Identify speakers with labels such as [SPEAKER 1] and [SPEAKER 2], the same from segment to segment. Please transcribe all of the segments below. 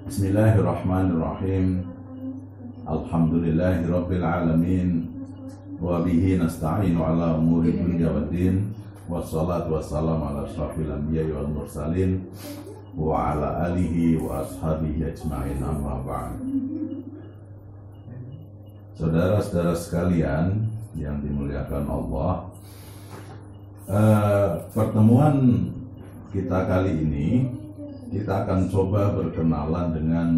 [SPEAKER 1] Bismillahirrahmanirrahim. Alhamdulillahirabbil alamin. Wa bihi nasta'inu ala umuri dunya waddin. Wassalatu wassalamu ala asyrafil anbiya'i wal mursalin wa ala alihi wa ashabihi ajma'in, amma ba'd. Saudara-saudara sekalian yang dimuliakan Allah, pertemuan kita kali ini kita akan coba berkenalan dengan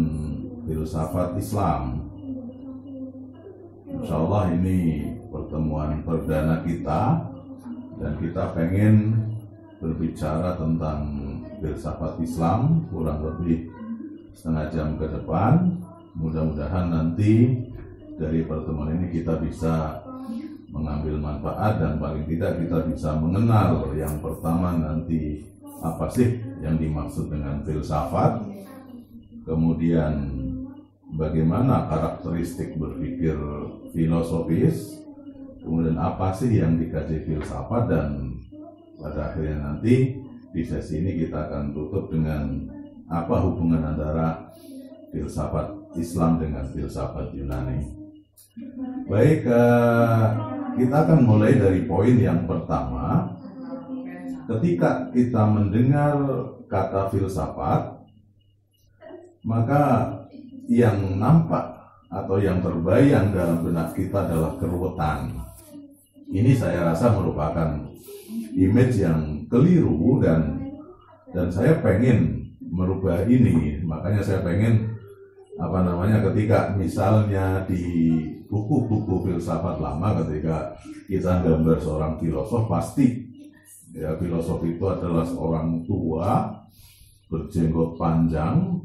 [SPEAKER 1] filsafat Islam. Insya Allah ini pertemuan perdana kita, dan kita pengen berbicara tentang filsafat Islam kurang lebih setengah jam ke depan. Mudah-mudahan nanti dari pertemuan ini kita bisa mengambil manfaat, dan paling tidak kita bisa mengenal yang pertama nanti apa sih yang dimaksud dengan filsafat, kemudian bagaimana karakteristik berpikir filosofis, kemudian apa sih yang dikaji filsafat, dan pada akhirnya nanti di sesi ini kita akan tutup dengan apa hubungan antara filsafat Islam dengan filsafat Yunani. Baik, kita akan mulai dari poin yang pertama. Ketika kita mendengar kata filsafat, maka yang nampak atau yang terbayang dalam benak kita adalah keruwetan. Ini saya rasa merupakan image yang keliru, dan saya pengen merubah ini. Makanya saya pengen ketika misalnya di buku-buku filsafat lama, ketika kita gambar seorang filosof, pasti ya filosof itu adalah seorang tua berjenggot panjang,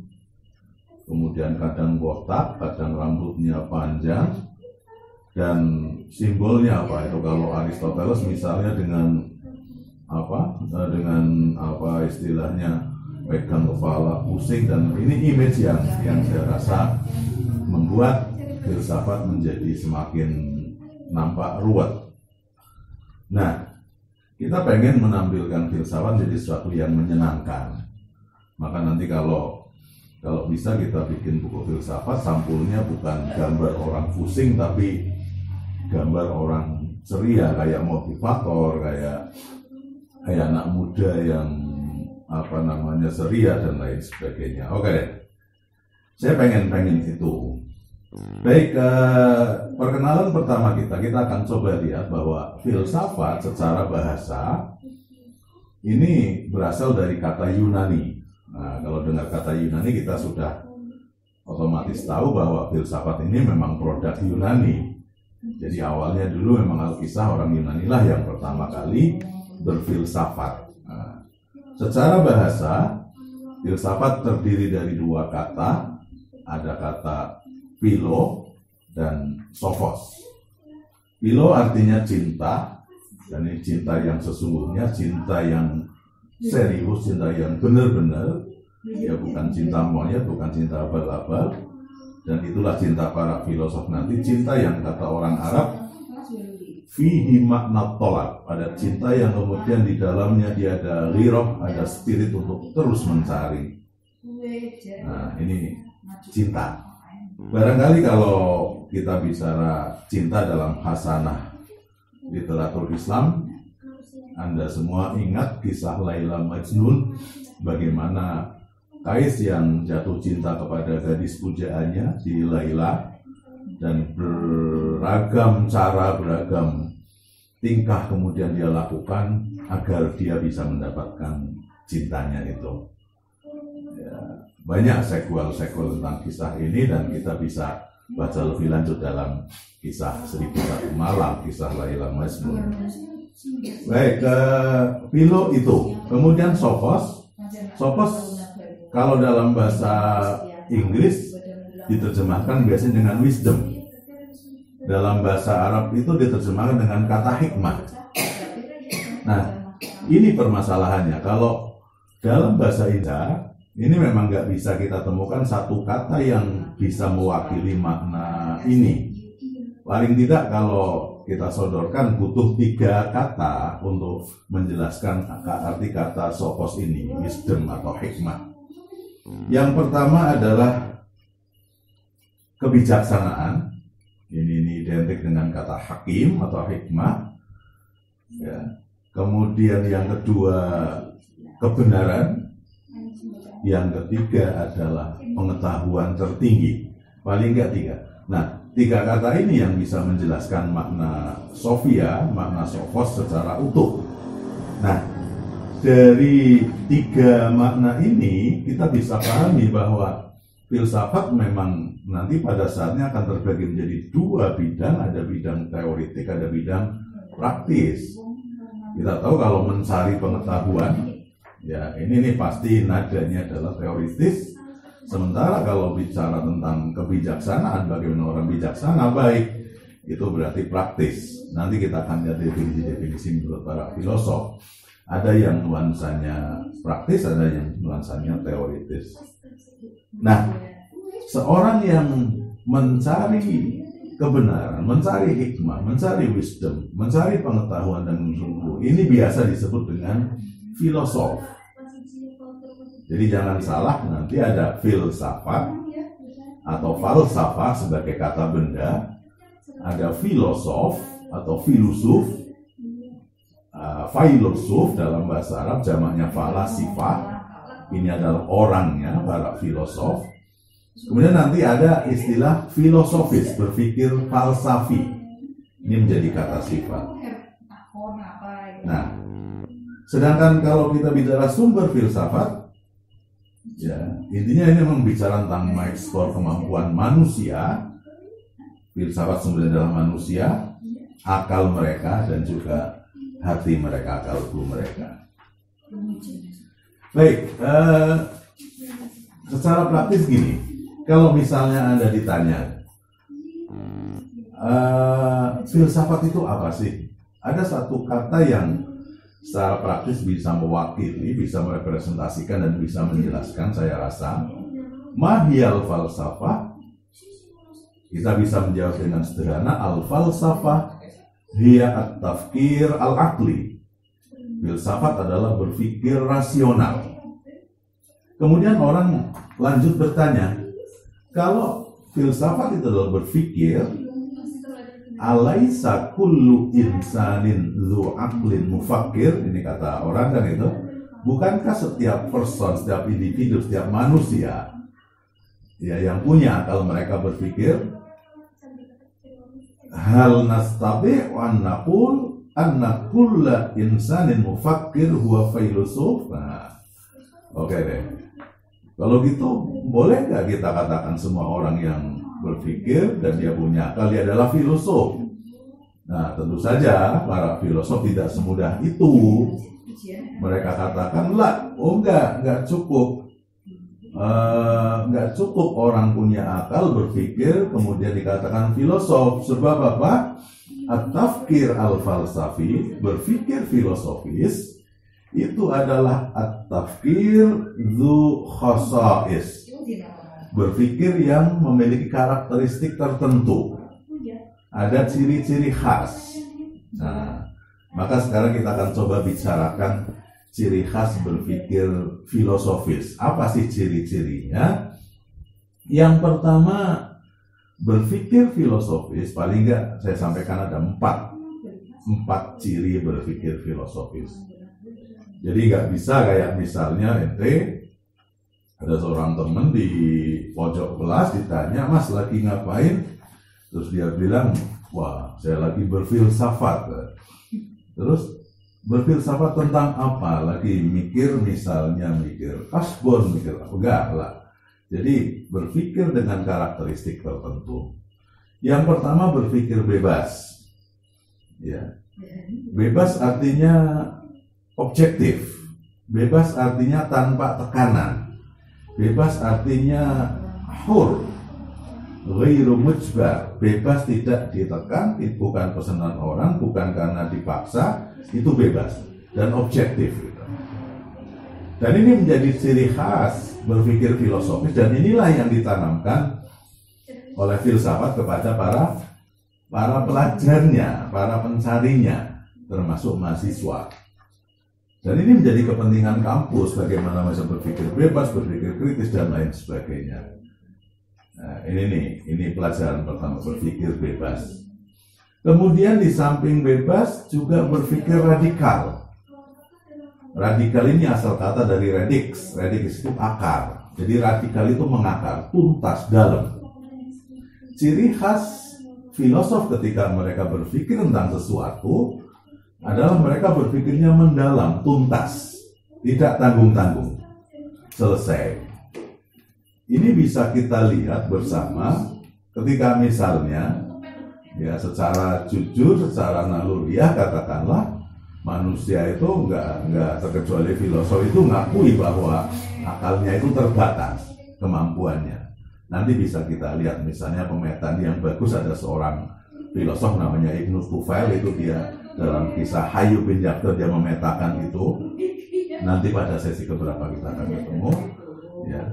[SPEAKER 1] kemudian kadang botak, kadang rambutnya panjang, dan simbolnya apa itu? Kalau Aristoteles misalnya dengan istilahnya pegang kepala pusing, dan ini image yang saya rasa membuat filsafat menjadi semakin nampak ruwet. Nah, kita pengen menampilkan filsafat jadi sesuatu yang menyenangkan. Maka nanti kalau bisa kita bikin buku filsafat, sampulnya bukan gambar orang pusing, tapi gambar orang ceria, kayak motivator, kayak anak muda yang ceria dan lain sebagainya. Oke, saya pengen itu. Baik, perkenalan pertama kita akan coba lihat bahwa filsafat secara bahasa ini berasal dari kata Yunani. Nah, kalau dengar kata Yunani kita sudah otomatis tahu bahwa filsafat ini memang produk Yunani. Jadi awalnya dulu memang Alkisah orang Yunani lah yang pertama kali berfilsafat. Nah, secara bahasa, filsafat terdiri dari dua kata, ada kata philo dan sophos. Philo artinya cinta, dan ini cinta yang sesungguhnya, cinta yang serius, cinta yang benar-benar, ya bukan cinta monyet, bukan cinta abal-abal. Dan itulah cinta para filosof nanti, cinta yang kata orang Arab fihi makna tolak, ada cinta yang kemudian di dalamnya dia ada liroh, ada spirit untuk terus mencari. Nah, ini cinta. Barangkali kalau kita bicara cinta dalam khasanah literatur Islam, Anda semua ingat kisah Laila Majnun, bagaimana Kais yang jatuh cinta kepada gadis pujaannya si Laila, dan beragam cara, beragam tingkah kemudian dia lakukan agar dia bisa mendapatkan cintanya itu. Ya, banyak sequel tentang kisah ini, dan kita bisa baca lebih lanjut dalam kisah 1001 Malam, kisah Laila Majnun. Baik, philo itu. Kemudian sophos kalau dalam bahasa Inggris diterjemahkan biasanya dengan wisdom. Dalam bahasa Arab itu diterjemahkan dengan kata hikmah. Nah, ini permasalahannya. Kalau dalam bahasa Indonesia ini memang nggak bisa kita temukan satu kata yang bisa mewakili makna ini. Paling tidak kalau kita sodorkan butuh 3 kata untuk menjelaskan arti kata sophos ini, wisdom atau hikmah. Yang pertama adalah kebijaksanaan. Ini identik dengan kata hakim atau hikmah. Ya. Kemudian yang kedua kebenaran. Yang ketiga adalah pengetahuan tertinggi. Paling enggak 3. Nah, 3 kata ini yang bisa menjelaskan makna Sophia, makna Sophos secara utuh. Nah, dari 3 makna ini kita bisa pahami bahwa filsafat memang nanti pada saatnya akan terbagi menjadi 2 bidang, ada bidang teoritik, ada bidang praktis. Kita tahu kalau mencari pengetahuan, ya ini nih pasti nadanya adalah teoritis. Sementara kalau bicara tentang kebijaksanaan, bagaimana orang bijaksana baik, itu berarti praktis. Nanti kita akan lihat definisi-definisi menurut para filosof. Ada yang nuansanya praktis, ada yang nuansanya teoritis. Nah, seorang yang mencari kebenaran, mencari hikmah, mencari wisdom, mencari pengetahuan dan sungguh, ini biasa disebut dengan filosof. Jadi jangan salah, nanti ada filsafat atau falsafah sebagai kata benda, ada filosof atau filosof, filosof dalam bahasa Arab jamaknya falasifah, ini adalah orangnya para filosof. Kemudian nanti ada istilah filosofis, berpikir falsafi, ini menjadi kata sifat. Nah, sedangkan kalau kita bicara sumber filsafat, ya, intinya ini memang bicara tentang mengeksplor kemampuan manusia. Filsafat sumbernya adalah manusia, akal mereka dan juga hati mereka, akal mereka. Baik, secara praktis gini, kalau misalnya Anda ditanya, filsafat itu apa sih? Ada satu kata yang secara praktis bisa mewakili, bisa merepresentasikan dan bisa menjelaskan, saya rasa. Mahiyal falsafah, kita bisa menjawab dengan sederhana, al-falsafah hiya at-tafkir al-aqli. Filsafat adalah berpikir rasional. Kemudian orang lanjut bertanya, kalau filsafat itu adalah berpikir, alaisa kullu insanin dzu aqlin mufakkir, ini kata orang kan itu, bukankah setiap person, setiap individu, setiap manusia ya yang punya akal mereka berpikir, hal nastabi wa naqul anna kulla insanin mufakkir huwa filosof. Nah, oke deh. Kalau gitu boleh nggak kita katakan semua orang yang berpikir dan dia punya akal, dia adalah filosof? Nah, tentu saja para filosof tidak semudah itu. Mereka katakan, lah, oh enggak cukup. Enggak cukup orang punya akal berpikir kemudian dikatakan filosof. Sebab apa? At-tafkir al-falsafi, berpikir filosofis, itu adalah at-tafkir dzu khasais, berpikir yang memiliki karakteristik tertentu, ada ciri-ciri khas. Nah, maka sekarang kita akan coba bicarakan ciri khas berpikir filosofis. Apa sih ciri-cirinya? Yang pertama, berpikir filosofis, paling enggak saya sampaikan ada 4 ciri berpikir filosofis. Jadi nggak bisa kayak misalnya ente ada seorang temen di pojok kelas ditanya, Mas lagi ngapain? Terus dia bilang, wah saya lagi berfilsafat. Terus berfilsafat tentang apa? Lagi mikir, misalnya mikir kasbon, mikir apa? Enggak lah. Jadi berpikir dengan karakteristik tertentu. Yang pertama berpikir bebas. Ya. Bebas artinya objektif. Bebas artinya tanpa tekanan. Bebas artinya hur, ghairu mujbar, bebas tidak ditekan, bukan pesanan orang, bukan karena dipaksa, itu bebas dan objektif. Dan ini menjadi ciri khas berpikir filosofis, dan inilah yang ditanamkan oleh filsafat kepada para pelajarnya, para pencarinya, termasuk mahasiswa. Dan ini menjadi kepentingan kampus, bagaimana bisa berpikir bebas, berpikir kritis, dan lain sebagainya. Nah, ini pelajaran pertama, berpikir bebas. Kemudian di samping bebas juga berpikir radikal. Radikal ini asal kata dari radix. Radix itu akar. Jadi radikal itu mengakar, tuntas, dalam. Ciri khas filosof ketika mereka berpikir tentang sesuatu adalah mereka berpikirnya mendalam, tuntas, tidak tanggung-tanggung, selesai. Ini bisa kita lihat bersama ketika misalnya, ya secara jujur, secara naluriah katakanlah, manusia itu nggak terkecuali filosof itu ngakui bahwa akalnya itu terbatas kemampuannya. Nanti bisa kita lihat misalnya pemetaan yang bagus, ada seorang filosof namanya Ibnu Tufail, itu dia dalam kisah Hayyu bin Yaqdha dia memetakan itu. Nanti pada sesi keberapa kita akan ketemu. Ya.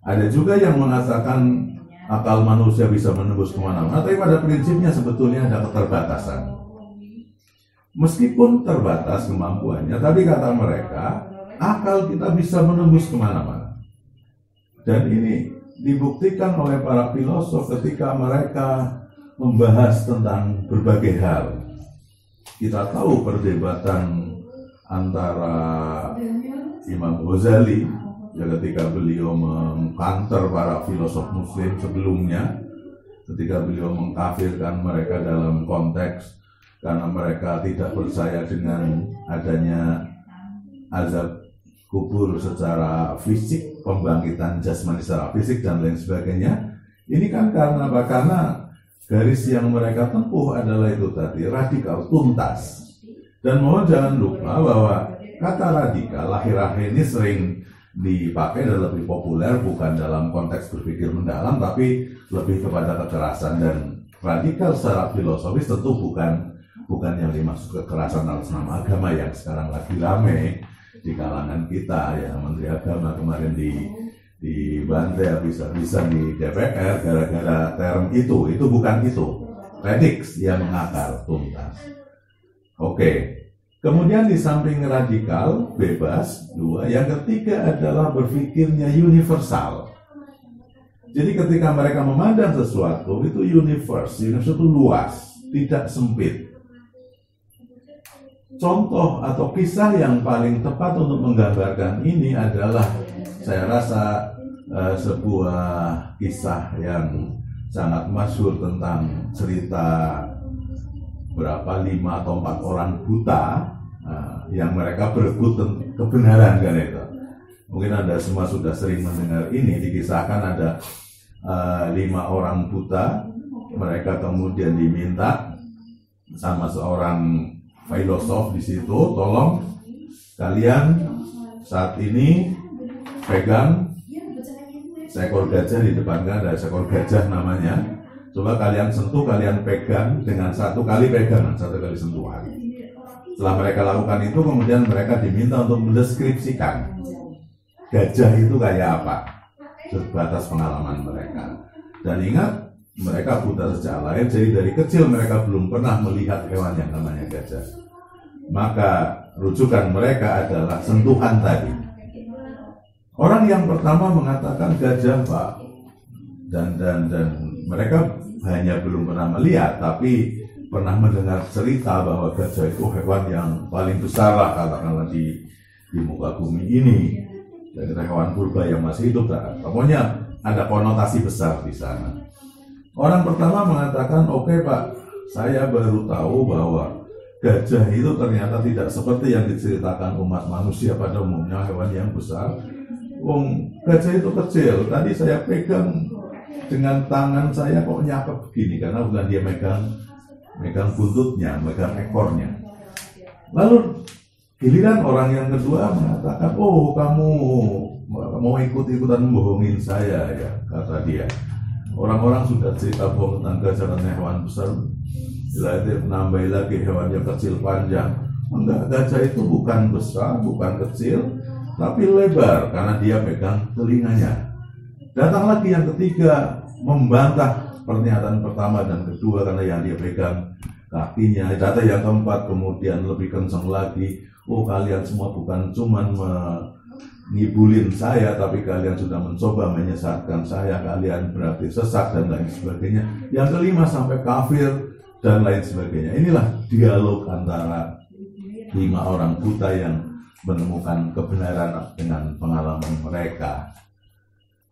[SPEAKER 1] Ada juga yang mengatakan akal manusia bisa menembus kemana-mana, tapi pada prinsipnya sebetulnya ada keterbatasan. Meskipun terbatas kemampuannya, tapi kata mereka akal kita bisa menembus kemana-mana. Dan ini dibuktikan oleh para filosof ketika mereka membahas tentang berbagai hal. Kita tahu perdebatan antara Imam Ghazali ya ketika beliau mengkanter para filosof muslim sebelumnya, ketika beliau mengkafirkan mereka dalam konteks karena mereka tidak percaya dengan adanya azab kubur secara fisik, pembangkitan jasmani secara fisik dan lain sebagainya. Ini kan karena apa? Karena garis yang mereka tempuh adalah itu tadi, radikal, tuntas. Dan mohon jangan lupa bahwa kata radikal akhir-akhir ini sering dipakai dan lebih populer bukan dalam konteks berpikir mendalam, tapi lebih kepada kekerasan. Dan radikal secara filosofis tentu bukan yang dimaksud kekerasan atas nama agama yang sekarang lagi rame di kalangan kita, ya. Menteri Agama kemarin dibantai bisa di DPR gara-gara term itu bukan itu. Radix yang mengakar, tuntas. Oke. Kemudian di samping radikal, bebas, dua, yang ketiga adalah berpikirnya universal. Jadi ketika mereka memandang sesuatu itu universe itu luas, tidak sempit. Contoh atau kisah yang paling tepat untuk menggambarkan ini adalah, saya rasa sebuah kisah yang sangat masyhur tentang cerita berapa 5 atau 4 orang buta yang mereka berebut kebenaran kan itu. Mungkin Anda semua sudah sering mendengar ini. Dikisahkan ada 5 orang buta, mereka kemudian diminta sama seorang filosof di situ, tolong kalian saat ini pegang seekor gajah di depan kan, ada seekor gajah namanya. Coba kalian sentuh, kalian pegang dengan 1 kali pegangan, 1 kali sentuhan. Setelah mereka lakukan itu, kemudian mereka diminta untuk mendeskripsikan gajah itu kayak apa, sebatas pengalaman mereka. Dan ingat, mereka buta sejak lahir, jadi dari kecil mereka belum pernah melihat hewan yang namanya gajah. Maka rujukan mereka adalah sentuhan tadi. Orang yang pertama mengatakan gajah, Pak, dan mereka hanya belum pernah melihat, tapi pernah mendengar cerita bahwa gajah itu hewan yang paling besar lah katakanlah di muka bumi ini. Dari hewan purba yang masih hidup, pokoknya ada konotasi besar di sana. Orang pertama mengatakan, oke, Pak, saya baru tahu bahwa gajah itu ternyata tidak seperti yang diceritakan umat manusia pada umumnya, hewan yang besar. Gajah itu kecil, tadi saya pegang dengan tangan saya kok nyakep begini, karena bukan dia megang buntutnya, megang ekornya. Lalu giliran orang yang kedua mengatakan, oh kamu mau ikut-ikutan membohongin saya ya, kata dia. Orang-orang sudah cerita bohong tentang gajah dan hewan besar, itu menambah lagi hewan yang kecil panjang. Enggak, gajah itu bukan besar, bukan kecil, tapi lebar karena dia pegang telinganya. Datang lagi yang ketiga membantah pernyataan pertama dan kedua karena yang dia pegang kakinya, data yang keempat kemudian lebih kencang lagi, oh kalian semua bukan cuman ngibulin saya, tapi kalian sudah mencoba menyesatkan saya, kalian berarti sesat dan lain sebagainya. Yang kelima sampai kafir dan lain sebagainya. Inilah dialog antara 5 orang buta yang menemukan kebenaran dengan pengalaman mereka.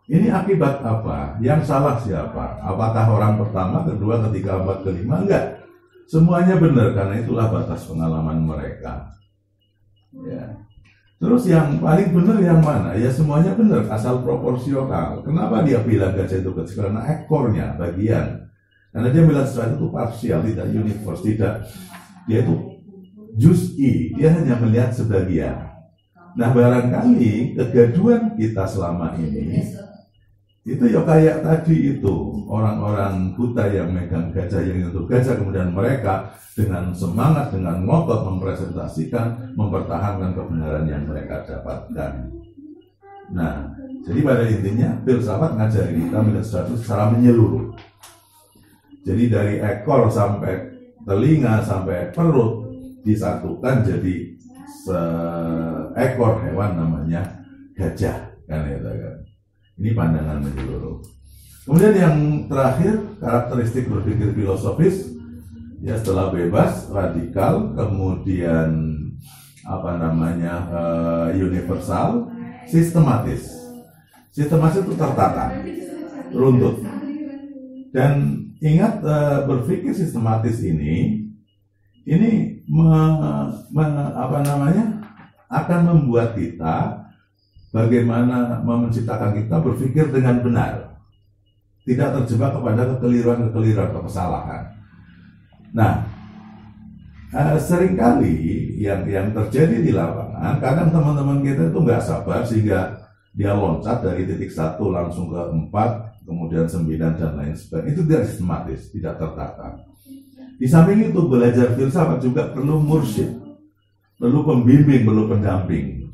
[SPEAKER 1] Ini akibat apa? Yang salah siapa? Apakah orang pertama, kedua, ketiga, keempat, kelima? Enggak. Semuanya benar, karena itulah batas pengalaman mereka. Ya. Terus yang paling benar yang mana? Ya semuanya benar, asal proporsional. Kenapa dia bilang gajah itu kecil? Karena ekornya bagian. Karena dia bilang sesuatu itu parsial, tidak universe, tidak. Dia itu juz'i, dia hanya melihat sebagian. Nah barangkali kegaduhan kita selama ini itu ya kayak tadi itu orang-orang buta yang megang gajah yang itu gajah, kemudian mereka dengan semangat, dengan ngotot mempresentasikan, mempertahankan kebenaran yang mereka dapatkan. Nah, jadi pada intinya filsafat ngajari kita melihat sesuatu secara menyeluruh. Jadi dari ekor sampai telinga sampai perut disatukan jadi seekor hewan namanya gajah, kan itu kan. Ini pandangan menyeluruh. Kemudian yang terakhir, karakteristik berpikir filosofis. Ya setelah bebas, radikal, kemudian universal, sistematis. Sistematis itu tertata, runtut. Dan ingat berpikir sistematis ini akan membuat kita bagaimana menciptakan kita berpikir dengan benar, tidak terjebak kepada kekeliruan, kesalahan. Nah, seringkali yang terjadi di lapangan, kadang teman-teman kita itu nggak sabar sehingga dia loncat dari titik 1 langsung ke 4, kemudian 9 dan lain sebagainya. Itu tidak sistematis, tidak tertata. Di samping itu belajar filsafat juga perlu mursyid, perlu pembimbing, perlu pendamping.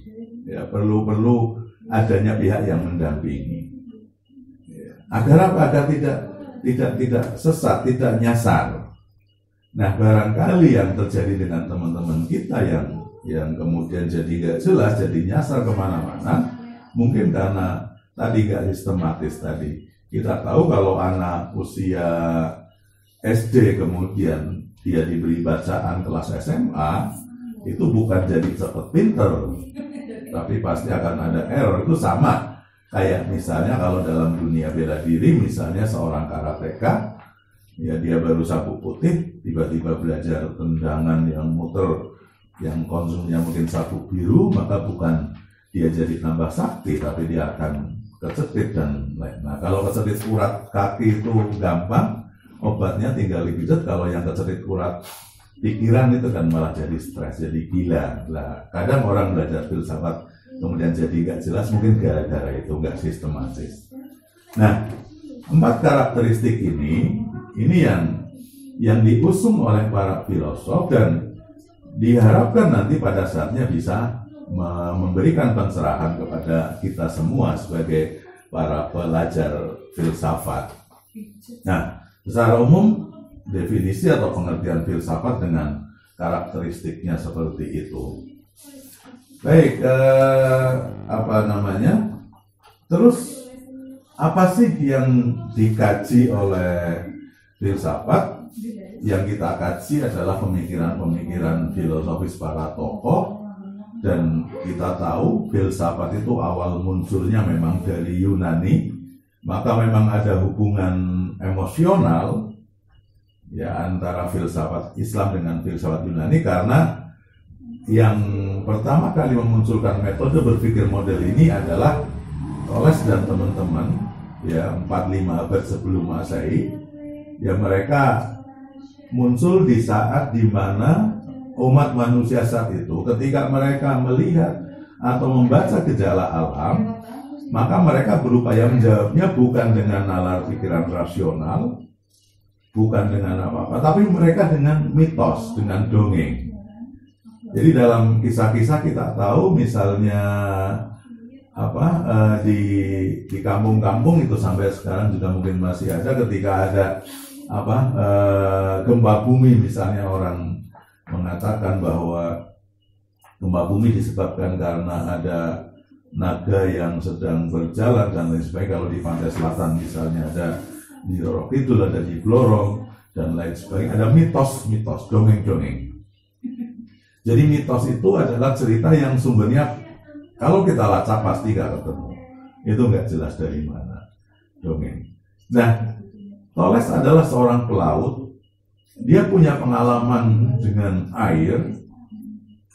[SPEAKER 1] Ya, perlu adanya pihak yang mendampingi. Ya. Agar apa? Agar tidak sesat, tidak nyasar. Nah, barangkali yang terjadi dengan teman-teman kita yang kemudian jadi gak jelas, jadi nyasar kemana-mana, mungkin karena tadi gak sistematis tadi. Kita tahu kalau anak usia SD kemudian dia diberi bacaan kelas SMA, itu bukan jadi cepet pinter, tapi pasti akan ada error. Itu sama kayak misalnya kalau dalam dunia bela diri, misalnya seorang karateka, ya dia baru sabuk putih, tiba-tiba belajar tendangan yang muter, yang konsumnya mungkin sabuk biru, maka bukan dia jadi tambah sakti, tapi dia akan kecetit dan lain. Nah, kalau kecetit urat kaki itu gampang, obatnya tinggal dipijat. Kalau yang kecetit urat pikiran itu kan malah jadi stres, jadi gila. Nah, kadang orang belajar filsafat kemudian jadi gak jelas, mungkin gara-gara itu gak sistematis. Nah, 4 karakteristik ini yang diusung oleh para filosof dan diharapkan nanti pada saatnya bisa memberikan pencerahan kepada kita semua sebagai para pelajar filsafat. Nah, secara umum definisi atau pengertian filsafat dengan karakteristiknya seperti itu. Baik, terus apa sih yang dikaji oleh filsafat? Yang kita kaji adalah pemikiran-pemikiran filosofis para tokoh, dan kita tahu filsafat itu awal munculnya memang dari Yunani, maka memang ada hubungan emosional ya antara filsafat Islam dengan filsafat Yunani, karena yang pertama kali memunculkan metode berpikir model ini adalah Thales dan teman-teman ya 4-5 abad sebelum Masehi. Ya mereka muncul di saat di mana umat manusia saat itu ketika mereka melihat atau membaca gejala alam, maka mereka berupaya menjawabnya bukan dengan nalar pikiran rasional, bukan dengan apa-apa, tapi mereka dengan mitos, dengan dongeng. Jadi dalam kisah-kisah kita tahu misalnya di kampung-kampung itu sampai sekarang juga mungkin masih ada, ketika ada gempa bumi, misalnya orang mengatakan bahwa gempa bumi disebabkan karena ada naga yang sedang berjalan dan lain sebagainya. Kalau di pantai selatan misalnya ada di Roro Kidul, ada di Blorong dan lain sebagainya, ada mitos-mitos, dongeng-dongeng. Jadi mitos itu adalah cerita yang sumbernya kalau kita lacak pasti nggak ketemu, itu nggak jelas dari mana dongeng. Nah, Toles adalah seorang pelaut, dia punya pengalaman dengan air,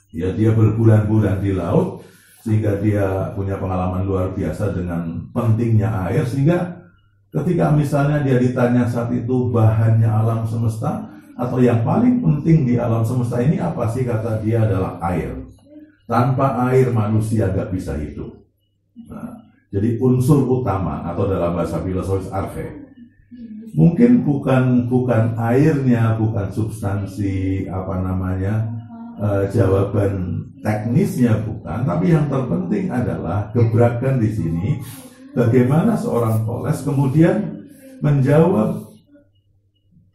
[SPEAKER 1] ya dia berbulan-bulan di laut, sehingga dia punya pengalaman luar biasa dengan pentingnya air, sehingga ketika misalnya dia ditanya saat itu bahannya alam semesta, atau yang paling penting di alam semesta ini apa sih, kata dia adalah air. Tanpa air manusia gak bisa hidup. Nah, jadi unsur utama atau dalam bahasa filosofis arche, mungkin bukan airnya, bukan substansi jawaban teknisnya bukan, tapi yang terpenting adalah gebrakan di sini bagaimana seorang Toles kemudian menjawab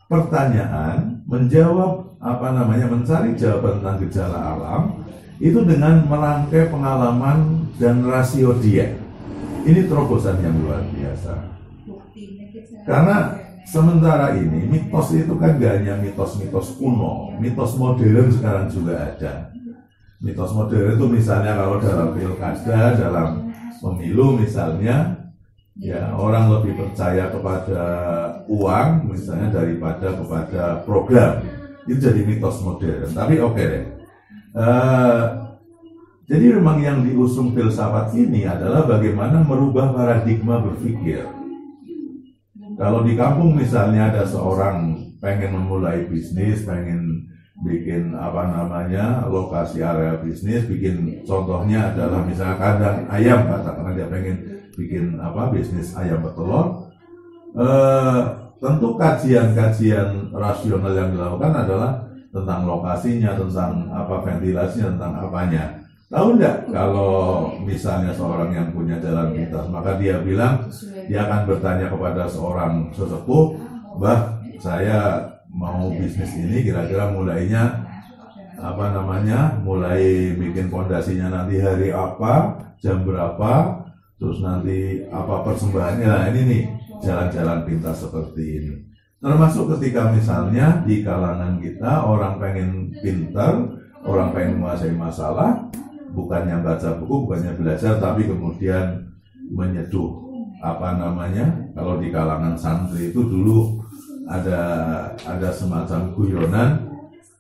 [SPEAKER 1] pertanyaan, mencari jawaban tentang gejala alam itu dengan merangkai pengalaman dan rasio dia. Ini terobosan yang luar biasa. Karena sementara ini mitos itu kan gak hanya mitos-mitos kuno, mitos modern sekarang juga ada. Mitos modern itu misalnya kalau dalam pilkada, dalam pemilu misalnya, ya orang lebih percaya kepada uang misalnya daripada kepada program. Itu jadi mitos modern. Tapi oke deh. Jadi memang yang diusung filsafat ini adalah bagaimana merubah paradigma berpikir. Kalau di kampung misalnya ada seorang pengen memulai bisnis, pengen bikin lokasi area bisnis, bikin contohnya adalah misalnya kandang ayam, katakanlah dia pengen bikin bisnis ayam bertelur. Tentu kajian-kajian rasional yang dilakukan adalah tentang lokasinya, tentang ventilasinya, tentang apanya. Tahu nggak kalau misalnya seorang yang punya jalan pintas, maka dia bilang, dia akan bertanya kepada seorang sesepuh, "Mbah, saya mau bisnis ini, kira-kira mulainya mulai bikin fondasinya nanti hari apa, jam berapa, terus nanti apa persembahannya." Nah ini nih jalan-jalan pintas seperti ini. Termasuk ketika misalnya di kalangan kita orang pengen pintar, orang pengen menguasai masalah, bukannya baca buku, bukannya belajar, tapi kemudian menyeduh kalau di kalangan santri itu dulu ada semacam guyonan,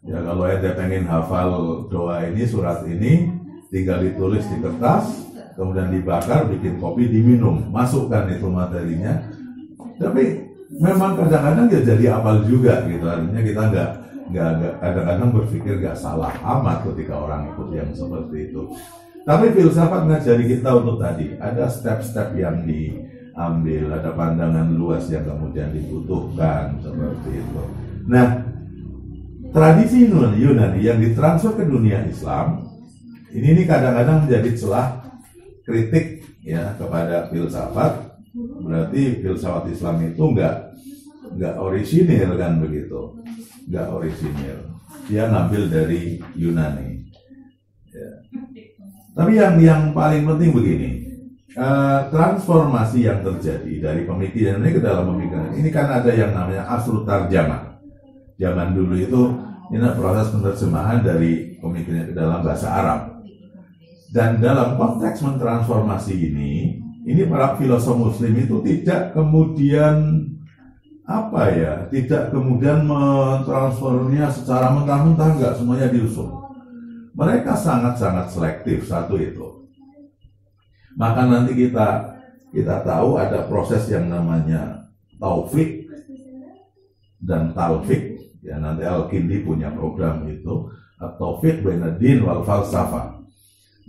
[SPEAKER 1] ya kalau ente pengen hafal doa ini, surat ini, tinggal ditulis di kertas, kemudian dibakar, bikin kopi, diminum, masukkan itu materinya. Tapi memang kadang-kadang ya jadi hafal juga gitu, artinya kita nggak kadang-kadang berpikir nggak salah amat ketika orang ikut yang seperti itu. Tapi filsafat ngajari kita untuk tadi ada step-step yang diambil, ada pandangan luas yang kemudian dibutuhkan seperti itu. Nah, tradisi Yunani yang ditransfer ke dunia Islam ini kadang-kadang menjadi celah kritik ya kepada filsafat. Berarti filsafat Islam itu nggak orisinil kan begitu, nggak orisinil. Dia ngambil dari Yunani. Ya. Tapi yang paling penting begini, transformasi yang terjadi dari pemikiran ini ke dalam pemikiran ini kan ada yang namanya asru tarjamah. Zaman dulu itu ini proses penerjemahan dari pemikiran ke dalam bahasa Arab. Dan dalam konteks mentransformasi ini para filosof muslim itu tidak kemudian tidak kemudian mentransfernya secara mentah-mentah, enggak semuanya diusung. Mereka sangat-sangat selektif, satu itu. Maka nanti kita tahu ada proses yang namanya taufik dan talfik. Ya, nanti Al-Kindi punya program itu, taufik baina din wal falsafah.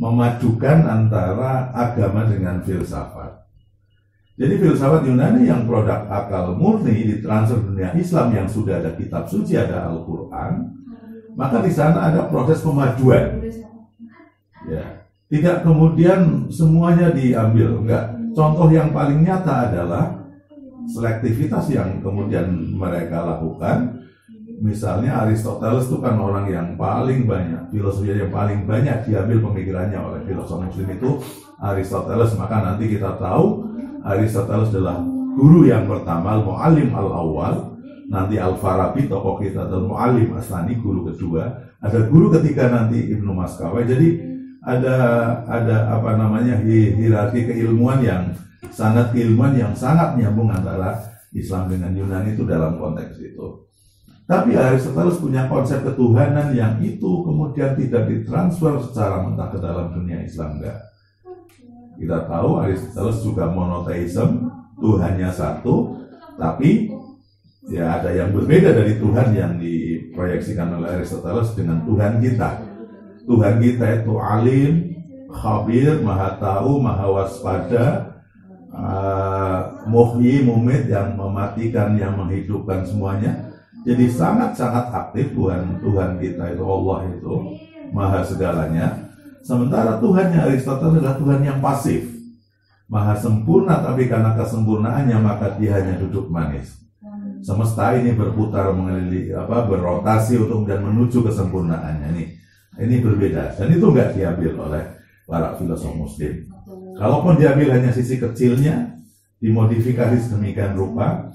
[SPEAKER 1] Memadukan antara agama dengan filsafat. Jadi filsafat Yunani yang produk akal murni ditransfer dunia Islam yang sudah ada kitab suci, ada Al-Quran, maka di sana ada proses pemaduan. Ya, tidak kemudian semuanya diambil, enggak. Contoh yang paling nyata adalah selektivitas yang kemudian mereka lakukan. Misalnya Aristoteles itu kan orang yang paling banyak, filosofi yang paling banyak diambil pemikirannya oleh filosof Muslim itu Aristoteles. Maka nanti kita tahu Aristoteles adalah guru yang pertama, al-mu'allim al-awwal. Nanti Al-Farabi, tokoh kita, al-mu'allim as-tsani, guru kedua. Ada guru ketiga nanti Ibnu Maskawai. Jadi ada apa namanya hierarki keilmuan yang sangat nyambung antara Islam dengan Yunani itu dalam konteks itu. Tapi Aristoteles punya konsep ketuhanan yang itu kemudian tidak ditransfer secara mentah ke dalam dunia Islam, enggak. Kita tahu Aristoteles juga monoteisme, Tuhannya satu, tapi ya ada yang berbeda dari Tuhan yang diproyeksikan oleh Aristoteles dengan Tuhan kita. Tuhan kita itu alim, khabir, maha tahu, maha waspada, muhyi, mumit, yang mematikan, yang menghidupkan semuanya. Jadi sangat-sangat aktif Tuhan kita itu, Allah itu maha segalanya. Sementara Tuhannya Aristoteles adalah Tuhan yang pasif, maha sempurna, tapi karena kesempurnaannya maka dia hanya duduk manis. Semesta ini berputar mengelilingi, berotasi untuk dan menuju kesempurnaannya. Ini berbeda, dan itu nggak diambil oleh para filosof Muslim. Kalaupun diambil hanya sisi kecilnya, dimodifikasi sedemikian rupa.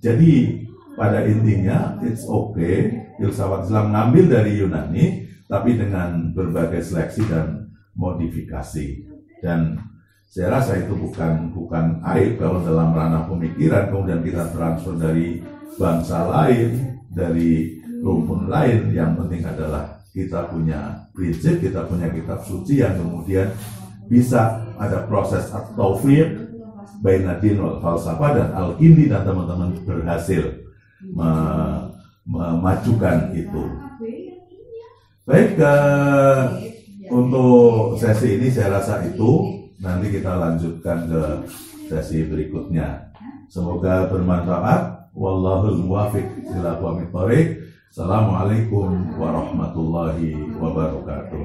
[SPEAKER 1] Jadi pada intinya it's okay, filsafat Islam ngambil dari Yunani, tapi dengan berbagai seleksi dan modifikasi. Dan saya rasa itu bukan aib kalau dalam ranah pemikiran kemudian kita transfer dari bangsa lain, dari rumpun lain. Yang penting adalah kita punya prinsip, kita punya kitab suci yang kemudian bisa ada proses at-taufiq baina din wal falsafah, dan Al-Kindi dan teman-teman berhasil memajukan itu. Baik, untuk sesi ini saya rasa itu. Nanti kita lanjutkan ke sesi berikutnya. Semoga bermanfaat. Wallahul muwaffiq ila aqwamit thoriq. Assalamualaikum warahmatullahi wabarakatuh.